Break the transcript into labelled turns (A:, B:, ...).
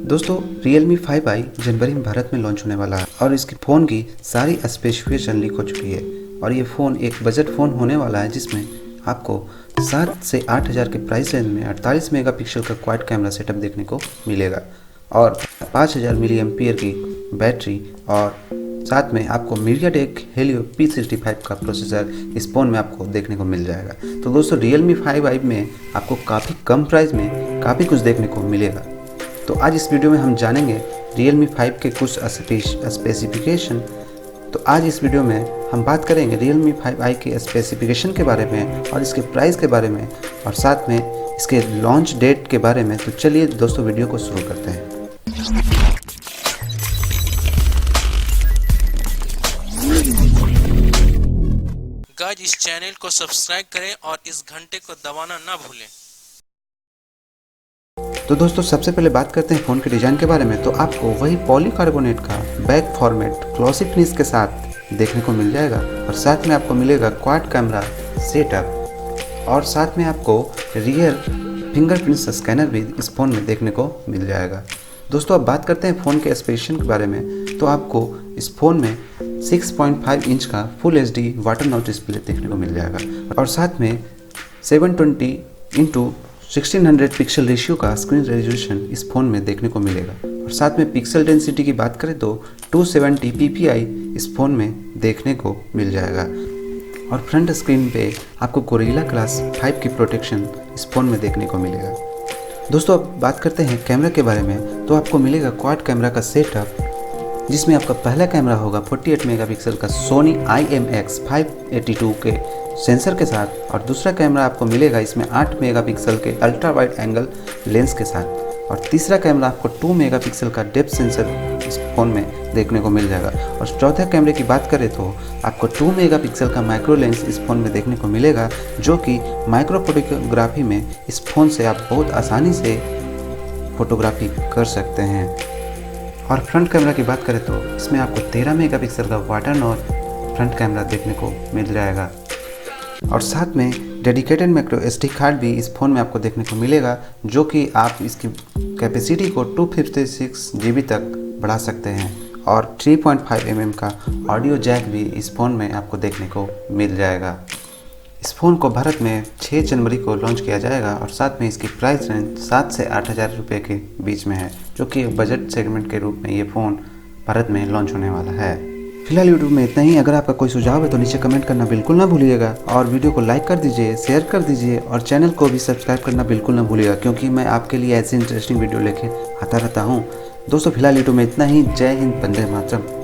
A: दोस्तों Realme 5i जनवरी में भारत में लॉन्च होने वाला है और इसके फ़ोन की सारी स्पेसिफिकेशन लीक हो चुकी है। और ये फ़ोन एक बजट फ़ोन होने वाला है जिसमें आपको 7 से 8 हज़ार के प्राइस रेंज में 48 मेगापिक्सल का क्वाड कैमरा सेटअप देखने को मिलेगा और 5000 मिली एम्पियर की बैटरी और साथ में आपको मिडियाटेक हेलियो P65 का प्रोसेसर इस फ़ोन में आपको देखने को मिल जाएगा। तो दोस्तों Realme 5i में आपको काफ़ी कम प्राइस में काफ़ी कुछ देखने को मिलेगा। तो आज इस वीडियो में हम जानेंगे Realme 5 के कुछ स्पेसिफिकेशन। तो आज इस वीडियो में हम बात करेंगे Realme 5i के स्पेसिफिकेशन के बारे में और इसके प्राइस के बारे में और साथ में इसके लॉन्च डेट के बारे में। तो चलिए दोस्तों वीडियो को शुरू करते हैं।
B: गाइस इस चैनल को सब्सक्राइब करें और इस घंटे को दबाना ना भूलें।
A: तो दोस्तों सबसे पहले बात करते हैं फ़ोन के डिज़ाइन के बारे में। तो आपको वही पॉलीकार्बोनेट का बैक फॉर्मेट ग्लॉसी फिनिश के साथ देखने को मिल जाएगा और साथ में आपको मिलेगा क्वाड कैमरा सेटअप और साथ में आपको रियर फिंगरप्रिंट स्कैनर भी इस फ़ोन में देखने को मिल जाएगा। दोस्तों अब बात करते हैं फ़ोन के स्पेसिफिकेशन के बारे में। तो आपको इस फ़ोन में 6.5 इंच का full HD water notch display देखने को मिल जाएगा और साथ में 720x1600 पिक्सल रेशियो का स्क्रीन रेजोल्यूशन इस फ़ोन में देखने को मिलेगा और साथ में पिक्सल डेंसिटी की बात करें तो 270 ppi इस फ़ोन में देखने को मिल जाएगा और फ्रंट स्क्रीन पे आपको गोरिल्ला ग्लास 5 की प्रोटेक्शन इस फ़ोन में देखने को मिलेगा। दोस्तों अब बात करते हैं कैमरा के बारे में। तो आपको मिलेगा क्वाड कैमरा का सेटअप जिसमें आपका पहला कैमरा होगा 48 मेगापिक्सल का सोनी IMX582 के सेंसर के साथ और दूसरा कैमरा आपको मिलेगा इसमें 8 मेगापिक्सल के अल्ट्रा वाइड एंगल लेंस के साथ और तीसरा कैमरा आपको 2 मेगापिक्सल का डेप्थ सेंसर इस फ़ोन में देखने को मिल जाएगा और चौथे कैमरे की बात करें तो आपको 2 मेगापिक्सल का माइक्रो लेंस इस फ़ोन में देखने को मिलेगा जो कि माइक्रो फोटोग्राफी में इस फ़ोन से आप बहुत आसानी से फोटोग्राफी कर सकते हैं। और फ्रंट कैमरा की बात करें तो इसमें आपको 13 मेगापिक्सल का वाटर नॉच फ्रंट कैमरा देखने को मिल जाएगा और साथ में डेडिकेटेड माइक्रो SD कार्ड भी इस फ़ोन में आपको देखने को मिलेगा जो कि आप इसकी कैपेसिटी को 256 GB तक बढ़ा सकते हैं और 3.5 mm का ऑडियो जैक भी इस फ़ोन में आपको देखने को मिल जाएगा। इस फ़ोन को भारत में 6 जनवरी को लॉन्च किया जाएगा और साथ में इसकी प्राइस रेंज 7 से 8 हज़ार रुपये के बीच में है जो कि बजट सेगमेंट के रूप में ये फ़ोन भारत में लॉन्च होने वाला है। फिलहाल यूट्यूब में इतना ही। अगर आपका कोई सुझाव है तो नीचे कमेंट करना बिल्कुल ना भूलिएगा और वीडियो को लाइक कर दीजिए, शेयर कर दीजिए और चैनल को भी सब्सक्राइब करना बिल्कुल ना भूलिएगा क्योंकि मैं आपके लिए ऐसी इंटरेस्टिंग वीडियो लेके आता रहता हूँ। दोस्तों फिलहाल यूट्यूब में इतना ही। जय हिंद, वंदे मातरम।